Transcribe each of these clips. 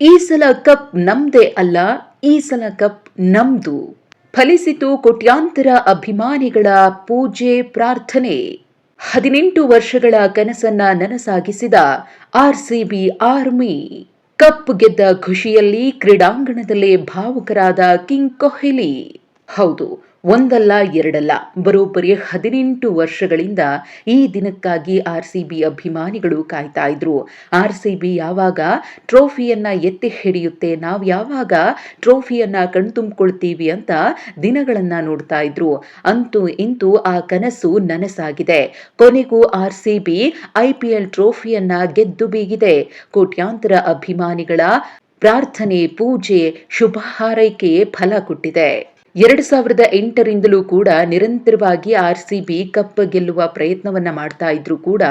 ಈ ಸಲ ಕಪ್ ನಮ್ದೇ ಅಲ್ಲ, ಈ ಸಲ ಕಪ್ ನಮ್ದು. ಫಲಿಸಿತು ಕೋಟ್ಯಾಂತರ ಅಭಿಮಾನಿಗಳ ಪೂಜೆ ಪ್ರಾರ್ಥನೆ. 18 ವರ್ಷಗಳ ಕನಸನ್ನ ನನಸಾಗಿಸಿದ ಆರ್ಸಿಬಿ ಆರ್ಮಿ. ಕಪ್ ಗೆದ್ದ ಖುಷಿಯಲ್ಲಿ ಕ್ರೀಡಾಂಗಣದಲ್ಲೇ ಭಾವುಕರಾದ ಕಿಂಗ್ ಕೊಹ್ಲಿ. ಹೌದು, ಒಂದಲ್ಲ ಎರಡಲ್ಲ, ಬರೋಬ್ಬರಿ 18 ವರ್ಷಗಳಿಂದ ಈ ದಿನಕ್ಕಾಗಿ ಆರ್ಸಿಬಿ ಅಭಿಮಾನಿಗಳು ಕಾಯ್ತಾ ಇದ್ರು. ಆರ್ಸಿಬಿ ಯಾವಾಗ ಟ್ರೋಫಿಯನ್ನ ಎತ್ತಿ ಹಿಡಿಯುತ್ತೆ, ನಾವು ಯಾವಾಗ ಟ್ರೋಫಿಯನ್ನ ಕಣ್ತುಂಬಿಕೊಳ್ತೀವಿ ಅಂತ ದಿನಗಳನ್ನ ನೋಡ್ತಾ ಇದ್ರು. ಅಂತೂ ಇಂತೂ ಆ ಕನಸು ನನಸಾಗಿದೆ. ಕೊನೆಗೂ ಆರ್ಸಿಬಿ IPL ಟ್ರೋಫಿಯನ್ನ ಗೆದ್ದು ಬೀಗಿದೆ. ಕೋಟ್ಯಾಂತರ ಅಭಿಮಾನಿಗಳ ಪ್ರಾರ್ಥನೆ, ಪೂಜೆ, ಶುಭ ಹಾರೈಕೆ ಫಲ ಕೊಟ್ಟಿದೆ. 2008ರಿಂದಲೂ ಕೂಡ ನಿರಂತರವಾಗಿ ಆರ್ಸಿಬಿ ಕಪ್ ಗೆಲ್ಲುವ ಪ್ರಯತ್ನವನ್ನ ಮಾಡ್ತಾ ಇದ್ರು ಕೂಡ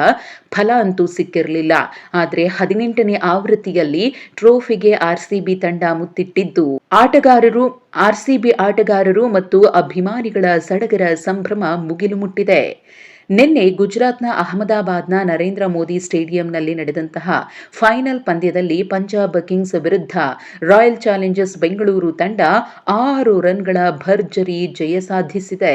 ಫಲ ಅಂತೂ ಸಿಕ್ಕಿರಲಿಲ್ಲ. ಆದರೆ 18ನೇ ಆವೃತ್ತಿಯಲ್ಲಿ ಟ್ರೋಫಿಗೆ ಆರ್ಸಿಬಿ ತಂಡ ಮುತ್ತಿಟ್ಟಿದ್ದು ಆರ್ಸಿಬಿ ಆಟಗಾರರು ಮತ್ತು ಅಭಿಮಾನಿಗಳ ಸಡಗರ ಸಂಭ್ರಮ ಮುಗಿಲು ಮುಟ್ಟಿದೆ. ನಿನ್ನೆ ಗುಜರಾತ್ನ ಅಹಮದಾಬಾದ್ನ ನರೇಂದ್ರ ಮೋದಿ ಸ್ಟೇಡಿಯಂನಲ್ಲಿ ನಡೆದಂತಹ ಫೈನಲ್ ಪಂದ್ಯದಲ್ಲಿ ಪಂಜಾಬ್ ಕಿಂಗ್ಸ್ ವಿರುದ್ಧ ರಾಯಲ್ ಚಾಲೆಂಜರ್ಸ್ ಬೆಂಗಳೂರು ತಂಡ 6 ರನ್ಗಳ ಭರ್ಜರಿ ಜಯ ಸಾಧಿಸಿದೆ.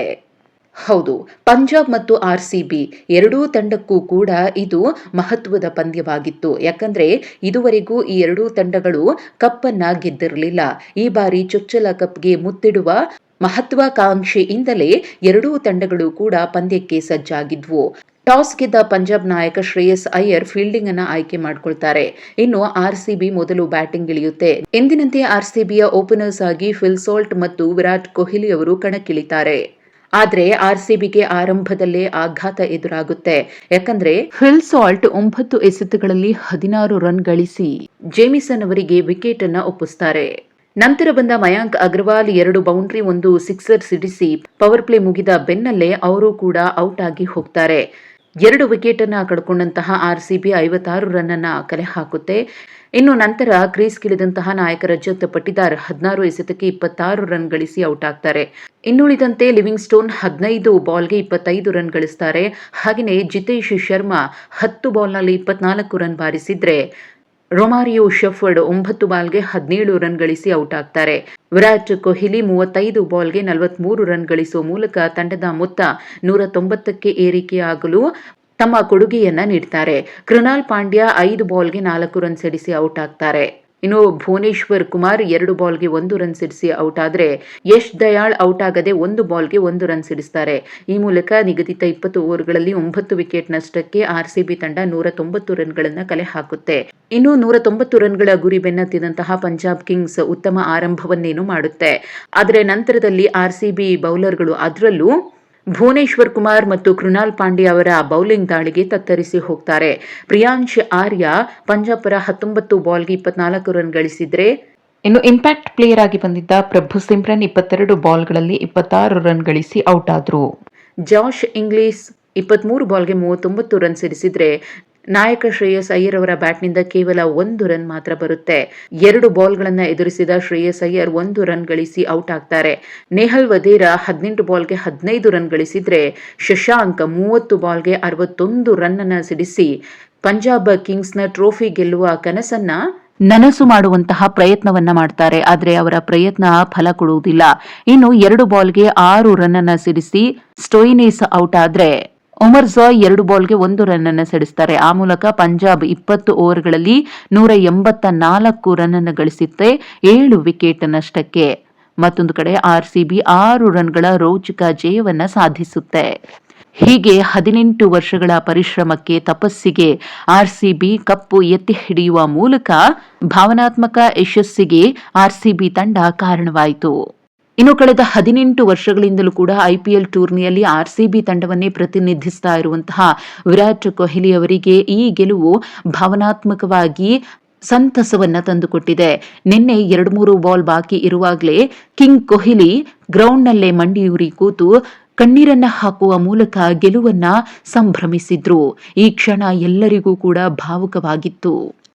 ಹೌದು, ಪಂಜಾಬ್ ಮತ್ತು ಆರ್ಸಿಬಿ ಎರಡೂ ತಂಡಕ್ಕೂ ಕೂಡ ಇದು ಮಹತ್ವದ ಪಂದ್ಯವಾಗಿತ್ತು. ಯಾಕಂದ್ರೆ ಇದುವರೆಗೂ ಈ ಎರಡೂ ತಂಡಗಳು ಕಪ್ಪನ್ನ ಗೆದ್ದಿರಲಿಲ್ಲ. ಈ ಬಾರಿ ಚೊಚ್ಚಲ ಕಪ್ಗೆ ಮುತ್ತಿಡುವ ಮಹತ್ವಾಕಾಂಕ್ಷೆಯಿಂದಲೇ ಎರಡೂ ತಂಡಗಳು ಕೂಡ ಪಂದ್ಯಕ್ಕೆ ಸಜ್ಜಾಗಿದ್ವು. ಟಾಸ್ ಗೆದ್ದ ಪಂಜಾಬ್ ನಾಯಕ ಶ್ರೇಯಸ್ ಅಯ್ಯರ್ ಫೀಲ್ಡಿಂಗ್ ಅನ್ನ ಆಯ್ಕೆ ಮಾಡಿಕೊಳ್ತಾರೆ. ಇನ್ನು ಆರ್ಸಿಬಿ ಮೊದಲು ಬ್ಯಾಟಿಂಗ್ ಇಳಿಯುತ್ತೆ. ಎಂದಿನಂತೆ ಆರ್ಸಿಬಿಯ ಓಪನರ್ಸ್ ಆಗಿ ಫಿಲ್ ಸಾಲ್ಟ್ ಮತ್ತು ವಿರಾಟ್ ಕೊಹ್ಲಿ ಅವರು ಕಣಕ್ಕಿಳಿತಾರೆ. ಆದ್ರೆ ಆರ್ಸಿಬಿಗೆ ಆರಂಭದಲ್ಲೇ ಆಘಾತ ಎದುರಾಗುತ್ತೆ. ಯಾಕಂದ್ರೆ ಫಿಲ್ ಸಾಲ್ಟ್ 9 ಎಸೆತಗಳಲ್ಲಿ 16 ರನ್ ಗಳಿಸಿ ಜೇಮಿಸನ್ ಅವರಿಗೆ ವಿಕೆಟ್ ಅನ್ನ ಒಪ್ಪಿಸ್ತಾರೆ. ನಂತರ ಬಂದ ಮಯಾಂಕ್ ಅಗರ್ವಾಲ್ 2 ಬೌಂಡ್ರಿ 1 ಸಿಕ್ಸರ್ ಸಿಡಿಸಿ ಪವರ್ ಪ್ಲೇ ಮುಗಿದ ಬೆನ್ನಲ್ಲೇ ಅವರು ಕೂಡ ಔಟ್ ಆಗಿ ಹೋಗ್ತಾರೆ. 2 ವಿಕೆಟ್ ಅನ್ನ ಕಳ್ಕೊಂಡಂತಹ ಆರ್ಸಿಬಿ 56 ರನ್ ಅನ್ನ ಕಲೆ ಹಾಕುತ್ತೆ. ಇನ್ನು ನಂತರ ಕ್ರೀಸ್ಗಿಳಿದಂತಹ ನಾಯಕ ರಜತ್ ಪಟಿದಾರ್ 16 ಎಸೆತಕ್ಕೆ 26 ರನ್ ಗಳಿಸಿ ಔಟ್ ಆಗ್ತಾರೆ. ಇನ್ನುಳಿದಂತೆ ಲಿವಿಂಗ್ ಸ್ಟೋನ್ 15 ಬಾಲ್ಗೆ 25 ರನ್ ಗಳಿಸ್ತಾರೆ. ಹಾಗೆಯೇ ಜಿತೇಶ್ ಶರ್ಮಾ 10 ಬಾಲ್ನಲ್ಲಿ 24 ರನ್ ಬಾರಿಸಿದ್ರೆ ರೊಮಾರಿಯೋ ಶೆಫರ್ಡ್ 9 ಬಾಲ್ಗೆ 17 ರನ್ ಗಳಿಸಿ ಔಟ್ ಆಗ್ತಾರೆ. ವಿರಾಟ್ ಕೊಹ್ಲಿ 35 ಬಾಲ್ಗೆ 43 ರನ್ ಗಳಿಸುವ ಮೂಲಕ ತಂಡದ ಮೊತ್ತ 190ಕ್ಕೆ ಏರಿಕೆಯಾಗಲು ತಮ್ಮ ಕೊಡುಗೆಯನ್ನ ನೀಡ್ತಾರೆ. ಕೃನಾಲ್ ಪಾಂಡ್ಯ 5 ಬಾಲ್ಗೆ 4 ರನ್ ಸಿಡಿಸಿ ಔಟ್ ಆಗ್ತಾರೆ. ಇನ್ನು ಭುವನೇಶ್ವರ್ ಕುಮಾರ್ 2 ಬಾಲ್ಗೆ 1 ರನ್ ಸಿಡಿಸಿ ಔಟ್ ಆದ್ರೆ ಯಶ್ ದಯಾಳ್ ಔಟ್ ಆಗದೆ 1 ಬಾಲ್ಗೆ 1 ರನ್ ಸಿಡಿಸ್ತಾರೆ. ಈ ಮೂಲಕ ನಿಗದಿತ 20 ಓವರ್ಗಳಲ್ಲಿ 9 ವಿಕೆಟ್ ನಷ್ಟಕ್ಕೆ ಆರ್ಸಿಬಿ ತಂಡ 190 ರನ್ಗಳನ್ನ ಕಲೆ ಹಾಕುತ್ತೆ. ಇನ್ನು 190 ರನ್ಗಳ ಗುರಿ ಬೆನ್ನತ್ತಿದಂತಹ ಪಂಜಾಬ್ ಕಿಂಗ್ಸ್ ಉತ್ತಮ ಆರಂಭವನ್ನೇನು ಮಾಡುತ್ತೆ. ಆದರೆ ನಂತರದಲ್ಲಿ ಆರ್ಸಿಬಿ ಬೌಲರ್ಗಳು, ಅದರಲ್ಲೂ ಭುವನೇಶ್ವರ್ ಕುಮಾರ್ ಮತ್ತು ಕೃನಾಲ್ ಪಾಂಡ್ಯ ಅವರ ಬೌಲಿಂಗ್ ದಾಳಿಗೆ ತತ್ತರಿಸಿ ಹೋಗ್ತಾರೆ. ಪ್ರಿಯಾಂಶ್ ಆರ್ಯ ಪಂಜಾಬ್ ಪರ 19 ಬಾಲ್ಗೆ 24 ರನ್ ಗಳಿಸಿದ್ರೆ, ಇನ್ನು ಇಂಪ್ಯಾಕ್ಟ್ ಪ್ಲೇಯರ್ ಆಗಿ ಬಂದಿದ್ದ ಪ್ರಭು ಸಿಮ್ರನ್ 22 ಬಾಲ್ಗಳಲ್ಲಿ 26 ರನ್ ಗಳಿಸಿ ಔಟ್ ಆದ್ರು. ಜಾಶ್ ಇಂಗ್ಲಿಸ್ 23 ಬಾಲ್ಗೆ 39 ರನ್ ಸಿಡಿಸಿದ್ರೆ, ನಾಯಕ ಶ್ರೇಯಸ್ ಅಯ್ಯರ್ ಅವರ ಬ್ಯಾಟ್ನಿಂದ ಕೇವಲ 1 ರನ್ ಮಾತ್ರ ಬರುತ್ತೆ. 2 ಬಾಲ್ಗಳನ್ನು ಎದುರಿಸಿದ ಶ್ರೇಯಸ್ ಅಯ್ಯರ್ 1 ರನ್ ಗಳಿಸಿ ಔಟ್ ಆಗ್ತಾರೆ. ನೇಹಲ್ ವಧೇರಾ 18 ಬಾಲ್ಗೆ 15 ರನ್ ಗಳಿಸಿದ್ರೆ, ಶಶಾಂಕ್ 30 ಬಾಲ್ಗೆ 61 ರನ್ ಅನ್ನ ಸಿಡಿಸಿ ಪಂಜಾಬ್ ಕಿಂಗ್ಸ್ನ ಟ್ರೋಫಿ ಗೆಲ್ಲುವ ಕನಸನ್ನ ನನಸು ಮಾಡುವಂತಹ ಪ್ರಯತ್ನವನ್ನ ಮಾಡ್ತಾರೆ. ಆದ್ರೆ ಅವರ ಪ್ರಯತ್ನ ಫಲ ಕೊಡುವುದಿಲ್ಲ. ಇನ್ನು 2 ಬಾಲ್ಗೆ 6 ರನ್ ಅನ್ನ ಸಿಡಿಸಿ ಸ್ಟೋಯಿನಿಸ್ ಔಟ್ ಆದ್ರೆ, ಉಮರ್ ಜಾಯ್ 2 ಬಾಲ್ಗೆ 1 ರನ್ ಅನ್ನು ಸಿಡಿಸ್ತಾರೆ. ಆ ಮೂಲಕ ಪಂಜಾಬ್ 20 ಓವರ್ಗಳಲ್ಲಿ 184 ರನ್ ಅನ್ನು ಗಳಿಸುತ್ತೆ 7 ವಿಕೆಟ್ ನಷ್ಟಕ್ಕೆ. ಮತ್ತೊಂದು ಕಡೆ ಆರ್ಸಿಬಿ 6 ರನ್ಗಳ ರೋಚಕ ಜಯವನ್ನ ಸಾಧಿಸುತ್ತೆ. ಹೀಗೆ 18 ವರ್ಷಗಳ ಪರಿಶ್ರಮಕ್ಕೆ, ತಪಸ್ಸಿಗೆ ಆರ್ಸಿಬಿ ಕಪ್ಪು ಎತ್ತಿ ಹಿಡಿಯುವ ಮೂಲಕ ಭಾವನಾತ್ಮಕ ಯಶಸ್ಸಿಗೆ ಆರ್ಸಿಬಿ ತಂಡ ಕಾರಣವಾಯಿತು. ಇನ್ನು ಕಳೆದ 18 ವರ್ಷಗಳಿಂದಲೂ ಕೂಡ IPL ಟೂರ್ನಿಯಲ್ಲಿ ಆರ್ಸಿಬಿ ತಂಡವನ್ನೇ ಪ್ರತಿನಿಧಿಸ್ತಾ ಇರುವಂತಹ ವಿರಾಟ್ ಕೊಹ್ಲಿ ಅವರಿಗೆ ಈ ಗೆಲುವು ಭಾವನಾತ್ಮಕವಾಗಿ ಸಂತಸವನ್ನ ತಂದುಕೊಟ್ಟಿದೆ. ನಿನ್ನೆ 2-3 ಬಾಲ್ ಬಾಕಿ ಇರುವಾಗಲೇ ಕಿಂಗ್ ಕೊಹ್ಲಿ ಗ್ರೌಂಡ್ನಲ್ಲೇ ಮಂಡಿಯೂರಿ ಕೂತು ಕಣ್ಣೀರನ್ನ ಹಾಕುವ ಮೂಲಕ ಗೆಲುವನ್ನ ಸಂಭ್ರಮಿಸಿದ್ರು. ಈ ಕ್ಷಣ ಎಲ್ಲರಿಗೂ ಕೂಡ ಭಾವುಕವಾಗಿತ್ತು.